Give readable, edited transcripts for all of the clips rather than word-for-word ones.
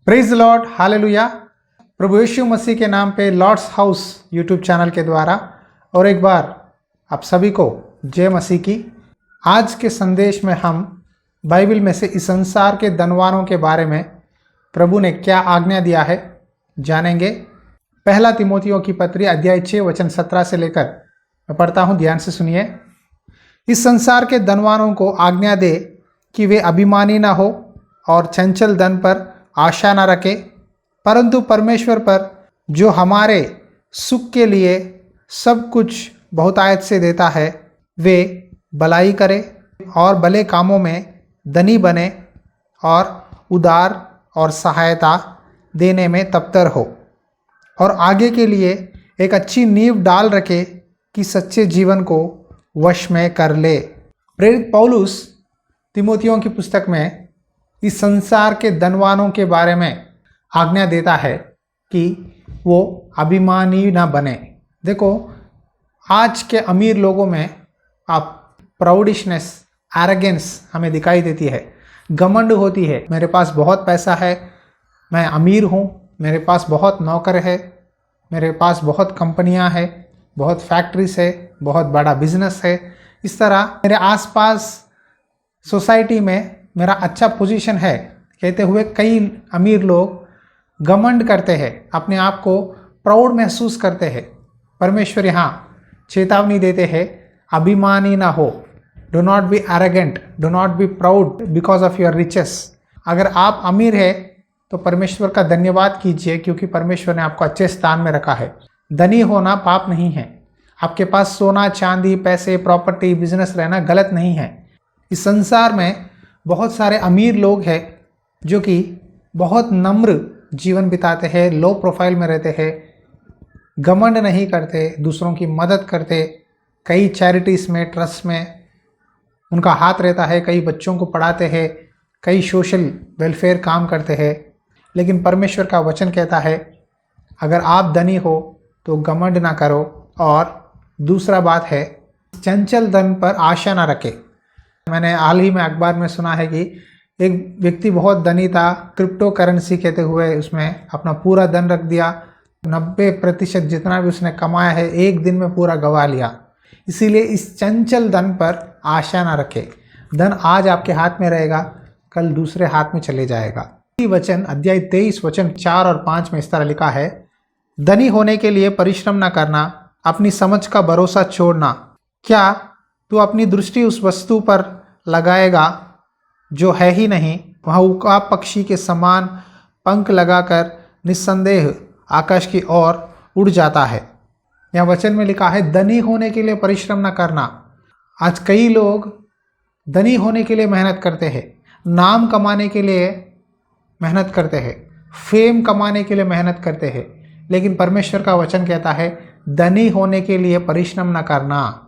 Praise lord, hallelujah. प्रभु यीशु मसीह के नाम पे लॉर्ड्स हाउस यूट्यूब चैनल के द्वारा और एक बार आप सभी को जय मसीह की। आज के संदेश में हम बाइबल में से इस संसार के धनवानों के बारे में प्रभु ने क्या आज्ञा दिया है जानेंगे। पहला तिमोथियों की पत्री अध्याय 6 वचन 17 से लेकर मैं पढ़ता हूँ, ध्यान से सुनिए। इस संसार के धनवानों को आज्ञा दे कि वे अभिमानी ना हो और चंचल धन पर आशा न रखे, परंतु परमेश्वर पर जो हमारे सुख के लिए सब कुछ बहुतायत से देता है, वे भलाई करे और भले कामों में धनी बने और उदार और सहायता देने में तत्पर हो और आगे के लिए एक अच्छी नींव डाल रखे कि सच्चे जीवन को वश में कर ले। प्रेरित पौलुस तिमोथियों की पुस्तक में इस संसार के धनवानों के बारे में आज्ञा देता है कि वो अभिमानी ना बने। देखो, आज के अमीर लोगों में आप प्राउडिशनेस, एरोगेंस हमें दिखाई देती है, घमंड होती है। मेरे पास बहुत पैसा है, मैं अमीर हूँ, मेरे पास बहुत नौकर है, मेरे पास बहुत कंपनियाँ हैं, बहुत फैक्ट्रीज है, बहुत बड़ा बिजनेस है। इस तरह मेरे आसपास सोसाइटी में मेरा अच्छा पोजीशन है कहते हुए कई अमीर लोग घमंड करते हैं, अपने आप को प्राउड महसूस करते हैं। परमेश्वर यहाँ चेतावनी देते हैं, अभिमानी ना हो। Do not be arrogant, do not be proud because of your riches. अगर आप अमीर है तो परमेश्वर का धन्यवाद कीजिए, क्योंकि परमेश्वर ने आपको अच्छे स्थान में रखा है। धनी होना पाप नहीं है। आपके पास सोना चांदी, पैसे, प्रॉपर्टी, बिजनेस रहना गलत नहीं है। इस संसार में बहुत सारे अमीर लोग हैं जो कि बहुत नम्र जीवन बिताते हैं, लो प्रोफाइल में रहते हैं, घमंड नहीं करते, दूसरों की मदद करते, कई चैरिटीज़ में, ट्रस्ट में उनका हाथ रहता है, कई बच्चों को पढ़ाते हैं, कई सोशल वेलफेयर काम करते हैं। लेकिन परमेश्वर का वचन कहता है, अगर आप धनी हो तो घमंड ना करो। और दूसरा बात है, चंचल धन पर आशा ना रखे। मैंने हाल ही में अखबार में सुना है कि एक व्यक्ति बहुत धनी था, क्रिप्टो करेंसी कहते हुए उसमें अपना पूरा धन रख दिया। 90% जितना भी उसने कमाया है एक दिन में पूरा गंवा लिया। इसीलिए इस चंचल धन पर आशा ना रखे। धन आज आपके हाथ में रहेगा, कल दूसरे हाथ में चले जाएगा। वचन अध्याय 23 वचन 4 और 5 में इस तरह लिखा है, धनी होने के लिए परिश्रम ना करना, अपनी समझ का भरोसा छोड़ना। क्या तू अपनी दृष्टि उस वस्तु पर लगाएगा जो है ही नहीं? वह उकाब पक्षी के समान पंख लगाकर निस्संदेह आकाश की ओर उड़ जाता है। यहाँ वचन में लिखा है, धनी होने के लिए परिश्रम न करना। आज कई लोग धनी होने के लिए मेहनत करते हैं, नाम कमाने के लिए मेहनत करते हैं, फेम कमाने के लिए मेहनत करते हैं, लेकिन परमेश्वर का वचन कहता है, धनी होने के लिए परिश्रम न करना।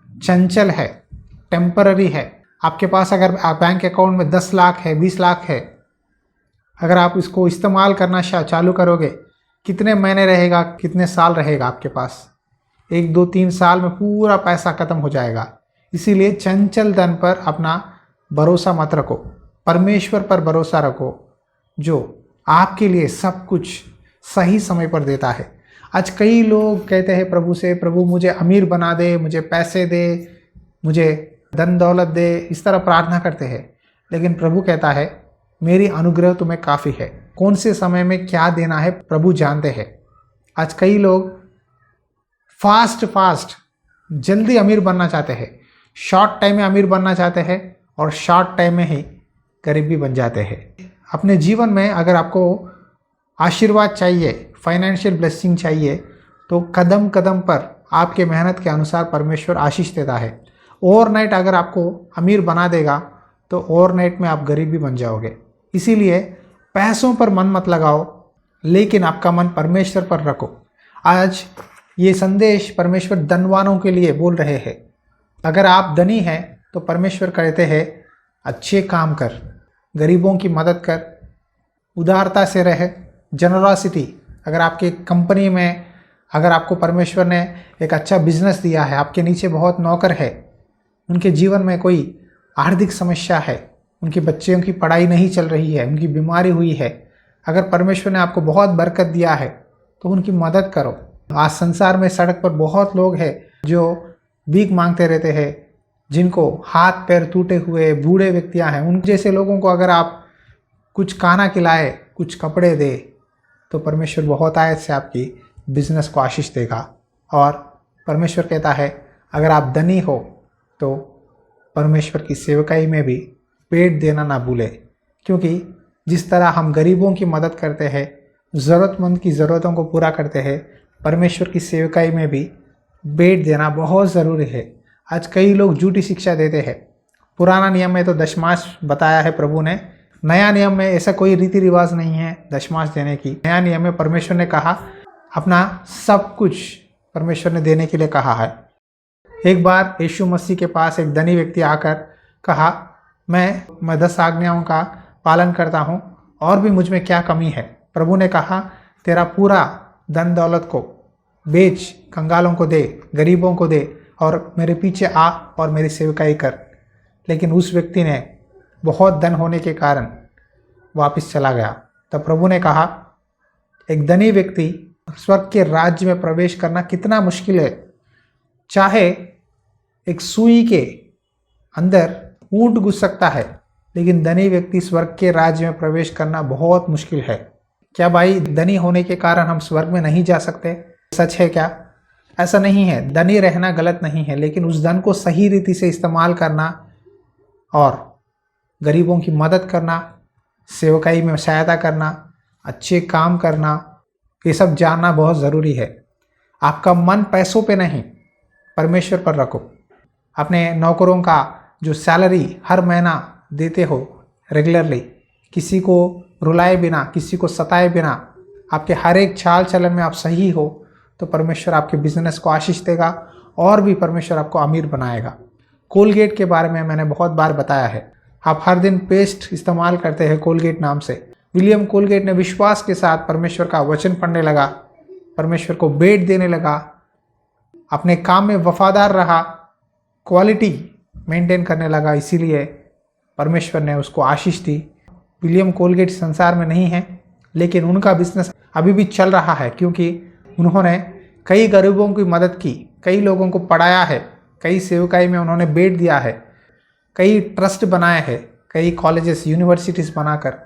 चंचल है, टेम्पररी है। आपके पास अगर बैंक अकाउंट में 10 लाख है, 20 लाख है, अगर आप इसको इस्तेमाल करना चालू करोगे, कितने महीने रहेगा, कितने साल रहेगा आपके पास? 1, 2, 3 साल में पूरा पैसा खत्म हो जाएगा। इसीलिए चंचल धन पर अपना भरोसा मत रखो, परमेश्वर पर भरोसा रखो जो आपके लिए सब कुछ सही समय पर देता है। आज कई लोग कहते हैं प्रभु से, प्रभु मुझे अमीर बना दे, मुझे पैसे दे, मुझे धन दौलत दे, इस तरह प्रार्थना करते हैं। लेकिन प्रभु कहता है, मेरी अनुग्रह तुम्हें काफ़ी है। कौन से समय में क्या देना है प्रभु जानते हैं। आज कई लोग फास्ट जल्दी अमीर बनना चाहते हैं, शॉर्ट टाइम में अमीर बनना चाहते हैं और शॉर्ट टाइम में ही गरीबी बन जाते हैं। अपने जीवन में अगर आपको आशीर्वाद चाहिए, फाइनेंशियल ब्लेसिंग चाहिए, तो कदम कदम पर आपके मेहनत के अनुसार परमेश्वर आशीष देता है। ओवरनाइट अगर आपको अमीर बना देगा तो ओवरनाइट में आप गरीब भी बन जाओगे। इसीलिए पैसों पर मन मत लगाओ, लेकिन आपका मन परमेश्वर पर रखो। आज ये संदेश परमेश्वर धनवानों के लिए बोल रहे हैं। अगर आप धनी हैं तो परमेश्वर कहते हैं, अच्छे काम कर, गरीबों की मदद कर, उदारता से रहे, जनरॉसिटी। अगर आपके कंपनी में, अगर आपको परमेश्वर ने एक अच्छा बिजनेस दिया है, आपके नीचे बहुत नौकर है, उनके जीवन में कोई आर्थिक समस्या है, उनके बच्चों की पढ़ाई नहीं चल रही है, उनकी बीमारी हुई है, अगर परमेश्वर ने आपको बहुत बरकत दिया है तो उनकी मदद करो। आज संसार में सड़क पर बहुत लोग हैं जो भीख मांगते रहते हैं, जिनको हाथ पैर टूटे हुए बूढ़े व्यक्तियां हैं। उन जैसे लोगों को अगर आप कुछ खाना खिलाए, कुछ कपड़े दे, तो परमेश्वर बहुत आयत से आपकी बिजनेस को आशीष देगा। और परमेश्वर कहता है अगर आप धनी हो तो परमेश्वर की सेवकाई में भी पेट देना ना भूले, क्योंकि जिस तरह हम गरीबों की मदद करते हैं, ज़रूरतमंद की ज़रूरतों को पूरा करते हैं, परमेश्वर की सेवकाई में भी भेंट देना बहुत ज़रूरी है। आज कई लोग झूठी शिक्षा देते हैं। पुराना नियम में तो दशमांश बताया है प्रभु ने, नया नियम में ऐसा कोई रीति रिवाज नहीं है दशमांश देने की। नया नियम में परमेश्वर ने कहा अपना सब कुछ परमेश्वर ने देने के लिए कहा है। एक बार यीशु मसीह के पास एक धनी व्यक्ति आकर कहा मैं 10 आज्ञाओं का पालन करता हूँ और भी मुझ में क्या कमी है। प्रभु ने कहा तेरा पूरा धन दौलत को बेच, कंगालों को दे, गरीबों को दे और मेरे पीछे आ और मेरी सेवकाई कर। लेकिन उस व्यक्ति ने बहुत धन होने के कारण वापस चला गया। तब प्रभु ने कहा एक धनी व्यक्ति स्वर्ग के राज्य में प्रवेश करना कितना मुश्किल है। चाहे एक सुई के अंदर ऊंट घुस सकता है, लेकिन धनी व्यक्ति स्वर्ग के राज्य में प्रवेश करना बहुत मुश्किल है। क्या भाई धनी होने के कारण हम स्वर्ग में नहीं जा सकते? सच है क्या? ऐसा नहीं है। धनी रहना गलत नहीं है, लेकिन उस धन को सही रीति से इस्तेमाल करना और गरीबों की मदद करना, सेवकाई में सहायता करना, अच्छे काम करना, ये सब जानना बहुत ज़रूरी है। आपका मन पैसों पे नहीं, परमेश्वर पर रखो। अपने नौकरों का जो सैलरी हर महीना देते हो रेगुलरली, किसी को रुलाए बिना, किसी को सताए बिना, आपके हर एक चाल चलन में आप सही हो, तो परमेश्वर आपके बिजनेस को आशीष देगा और भी परमेश्वर आपको अमीर बनाएगा। कोलगेट के बारे में मैंने बहुत बार बताया है। आप हर दिन पेस्ट इस्तेमाल करते हैं कोलगेट नाम से। विलियम कोलगेट ने विश्वास के साथ परमेश्वर का वचन पढ़ने लगा, परमेश्वर को भेंट देने लगा, अपने काम में वफादार रहा, क्वालिटी मेंटेन करने लगा, इसीलिए परमेश्वर ने उसको आशीष दी। विलियम कोलगेट संसार में नहीं है, लेकिन उनका बिजनेस अभी भी चल रहा है, क्योंकि उन्होंने कई गरीबों की मदद की, कई लोगों को पढ़ाया है, कई सेवकाई में उन्होंने भेंट दिया है, कई ट्रस्ट बनाए हैं, कई कॉलेजेस यूनिवर्सिटीज़ बनाकर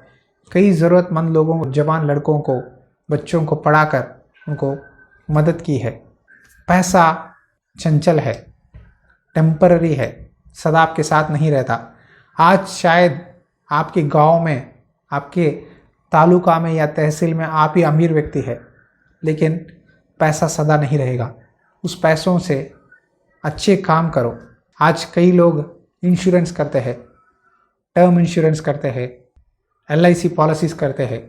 कई ज़रूरतमंद लोगों को, जवान लड़कों को, बच्चों को पढ़ाकर उनको मदद की है। पैसा चंचल है, टेम्पररी है, सदा आपके साथ नहीं रहता। आज शायद आपके गांव में, आपके तालुका में या तहसील में आप ही अमीर व्यक्ति है, लेकिन पैसा सदा नहीं रहेगा। उस पैसों से अच्छे काम करो। आज कई लोग इंश्योरेंस करते हैं, टर्म इंश्योरेंस करते हैं, LIC पॉलिसीज़ करते हैं।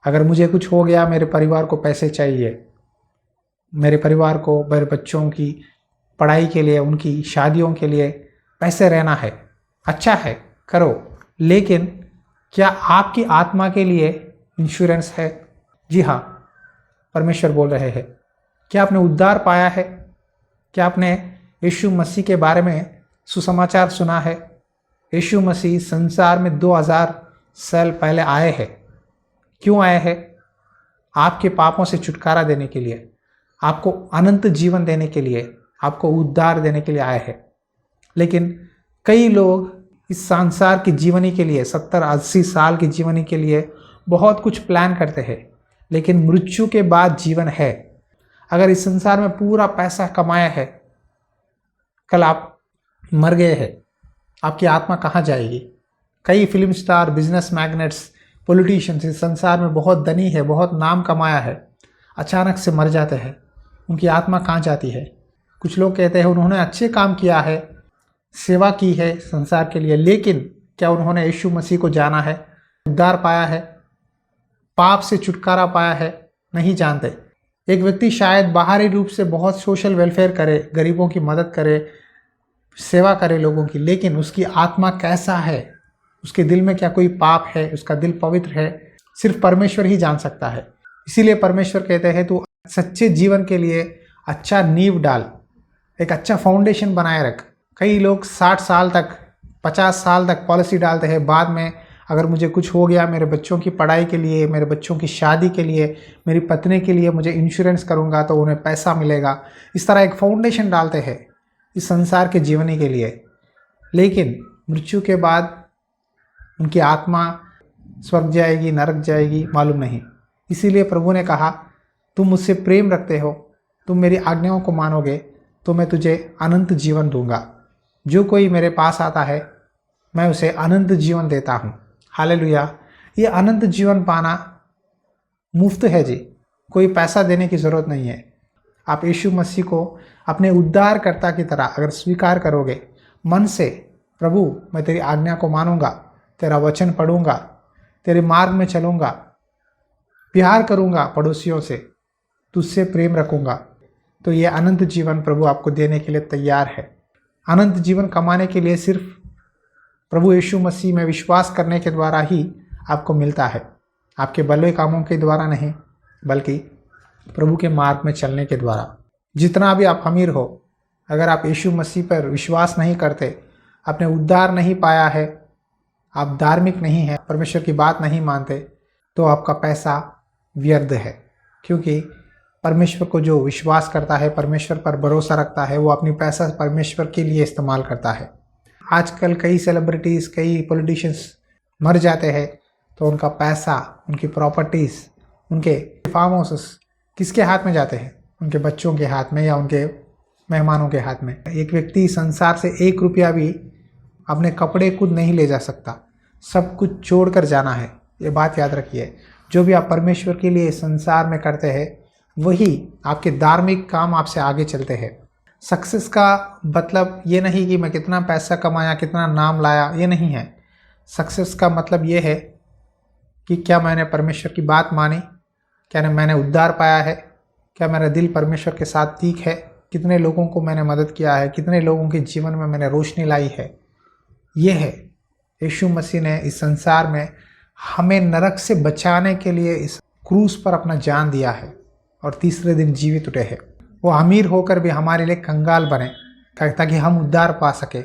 अगर मुझे कुछ हो गया, मेरे परिवार को पैसे चाहिए, मेरे परिवार को, मेरे बच्चों की पढ़ाई के लिए, उनकी शादियों के लिए पैसे रहना है, अच्छा है, करो। लेकिन क्या आपकी आत्मा के लिए इंश्योरेंस है? जी हाँ, परमेश्वर बोल रहे हैं। क्या आपने उद्धार पाया है? क्या आपने यीशु मसीह के बारे में सुसमाचार सुना है? यीशु मसीह संसार में 2000 साल पहले आए हैं। क्यों आए हैं? आपके पापों से छुटकारा देने के लिए, आपको अनंत जीवन देने के लिए, आपको उद्धार देने के लिए आए हैं। लेकिन कई लोग इस संसार की जीवनी के लिए, 70-80 साल की जीवनी के लिए बहुत कुछ प्लान करते हैं, लेकिन मृत्यु के बाद जीवन है। अगर इस संसार में पूरा पैसा कमाया है, कल आप मर गए हैं, आपकी आत्मा कहाँ जाएगी? कई film star, business magnets, politicians इस संसार में बहुत धनी है, बहुत नाम कमाया है, अचानक से मर जाते हैं, उनकी आत्मा कहाँ जाती है? कुछ लोग कहते हैं उन्होंने अच्छे काम किया है, सेवा की है संसार के लिए, लेकिन क्या उन्होंने यीशु मसीह को जाना है, उद्धार पाया है, पाप से छुटकारा पाया है? नहीं जानते। एक व्यक्ति शायद बाहरी रूप से बहुत सोशल वेलफेयर करे, गरीबों की मदद करे, सेवा करे लोगों की, लेकिन उसकी आत्मा कैसा है, उसके दिल में क्या कोई पाप है, उसका दिल पवित्र है, सिर्फ परमेश्वर ही जान सकता है। इसीलिए परमेश्वर कहते हैं तू सच्चे जीवन के लिए अच्छा नींव डाल, एक अच्छा फाउंडेशन बनाए रख। कई लोग 60 साल तक, 50 साल तक पॉलिसी डालते हैं, बाद में अगर मुझे कुछ हो गया मेरे बच्चों की पढ़ाई के लिए, मेरे बच्चों की शादी के लिए, मेरी पत्नी के लिए मुझे इंश्योरेंस करूँगा तो उन्हें पैसा मिलेगा। इस तरह एक फाउंडेशन डालते हैं इस संसार के जीवनी के लिए। लेकिन मृत्यु के बाद उनकी आत्मा स्वर्ग जाएगी, नरक जाएगी, मालूम नहीं। इसीलिए प्रभु ने कहा, तुम मुझसे प्रेम रखते हो, तुम मेरी आज्ञाओं को मानोगे तो मैं तुझे अनंत जीवन दूंगा। जो कोई मेरे पास आता है मैं उसे अनंत जीवन देता हूँ। हालेलुया। ये अनंत जीवन पाना मुफ्त है जी, कोई पैसा देने की ज़रूरत नहीं है। आप यीशु मसीह को अपने उद्धारकर्ता की तरह अगर स्वीकार करोगे मन से, प्रभु मैं तेरी आज्ञा को मानूंगा, तेरा वचन पढ़ूंगा, तेरे मार्ग में चलूंगा, प्यार करूंगा पड़ोसियों से, तुझसे प्रेम रखूंगा, तो ये अनंत जीवन प्रभु आपको देने के लिए तैयार है। अनंत जीवन कमाने के लिए सिर्फ प्रभु यीशु मसीह में विश्वास करने के द्वारा ही आपको मिलता है, आपके भले कामों के द्वारा नहीं, बल्कि प्रभु के मार्ग में चलने के द्वारा। जितना भी आप अमीर हो, अगर आप यीशु मसीह पर विश्वास नहीं करते, आपने उद्धार नहीं पाया है, आप धार्मिक नहीं हैं, परमेश्वर की बात नहीं मानते, तो आपका पैसा व्यर्थ है। क्योंकि परमेश्वर को जो विश्वास करता है, परमेश्वर पर भरोसा रखता है, वो अपनी पैसा परमेश्वर के लिए इस्तेमाल करता है। आजकल कई सेलिब्रिटीज़, कई पॉलिटिशियंस मर जाते हैं तो उनका पैसा, उनकी प्रॉपर्टीज़, उनके फार्म हाउसेस किसके हाथ में जाते हैं? उनके बच्चों के हाथ में या उनके मेहमानों के हाथ में। एक व्यक्ति संसार से 1 रुपया भी अपने कपड़े खुद नहीं ले जा सकता, सब कुछ छोड़ कर जाना है। ये बात याद रखिए। जो भी आप परमेश्वर के लिए संसार में करते हैं, वही आपके धार्मिक काम आपसे आगे चलते हैं। सक्सेस का मतलब ये नहीं कि मैं कितना पैसा कमाया, कितना नाम लाया, ये नहीं है। सक्सेस का मतलब ये है कि क्या मैंने परमेश्वर की बात मानी, क्या मैंने उद्धार पाया है, क्या मेरा दिल परमेश्वर के साथ ठीक है, कितने लोगों को मैंने मदद किया है, कितने लोगों के जीवन में मैंने रोशनी लाई है। ये है यीशु मसीह ने इस संसार में हमें नरक से बचाने के लिए इस क्रूस पर अपना जान दिया है और तीसरे दिन जीवित उठे हैं। वो अमीर होकर भी हमारे लिए कंगाल बने ताकि हम उद्धार पा सके,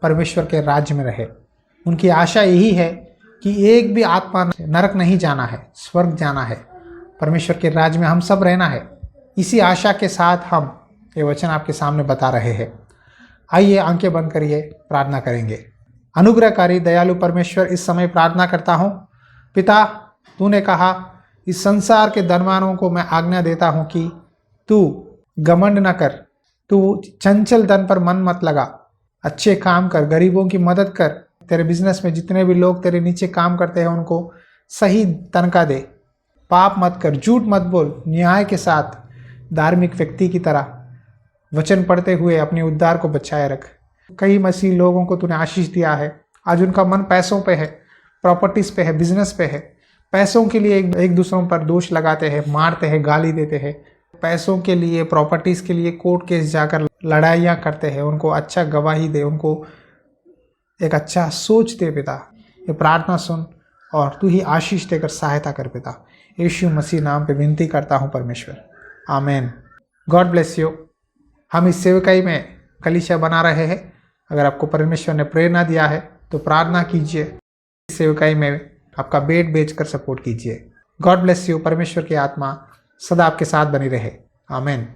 परमेश्वर के राज्य में रहे। उनकी आशा यही है कि एक भी आत्मा नरक नहीं जाना है, स्वर्ग जाना है, परमेश्वर के राज्य में हम सब रहना है। इसी आशा के साथ हम ये वचन आपके सामने बता रहे हैं। आइए आंखें बंद करिए, प्रार्थना करेंगे। अनुग्रहकारी दयालु परमेश्वर, इस समय प्रार्थना करता हूँ पिता, तूने कहा इस संसार के धनवानों को मैं आज्ञा देता हूँ कि तू घमंड न कर, तू चंचल धन पर मन मत लगा, अच्छे काम कर, गरीबों की मदद कर, तेरे बिजनेस में जितने भी लोग तेरे नीचे काम करते हैं उनको सही तनख्वाह दे, पाप मत कर, झूठ मत बोल, न्याय के साथ धार्मिक व्यक्ति की तरह वचन पढ़ते हुए अपने उद्धार को बचाए रख। कई मसीह लोगों को तूने आशीष दिया है, आज उनका मन पैसों पे है, प्रॉपर्टीज पे है, बिजनेस पे है। पैसों के लिए एक दूसरों पर दोष लगाते हैं, मारते हैं, गाली देते हैं। पैसों के लिए, प्रॉपर्टीज के लिए कोर्ट केस जाकर लड़ाइयाँ करते हैं। उनको अच्छा गवाही दे, उनको एक अच्छा सोच दे पिता। ये प्रार्थना सुन और तू ही आशीष देकर सहायता कर पिता। यीशु मसीह नाम पे विनती करता हूँ परमेश्वर, आमीन। God bless you. हम इस सेवकाई में कलीसिया बना रहे हैं। अगर आपको परमेश्वर ने प्रेरणा दिया है तो प्रार्थना कीजिए, इस सेवकाई में आपका बेट बेचकर सपोर्ट कीजिए। God bless you. परमेश्वर की आत्मा सदा आपके साथ बनी रहे, आमीन।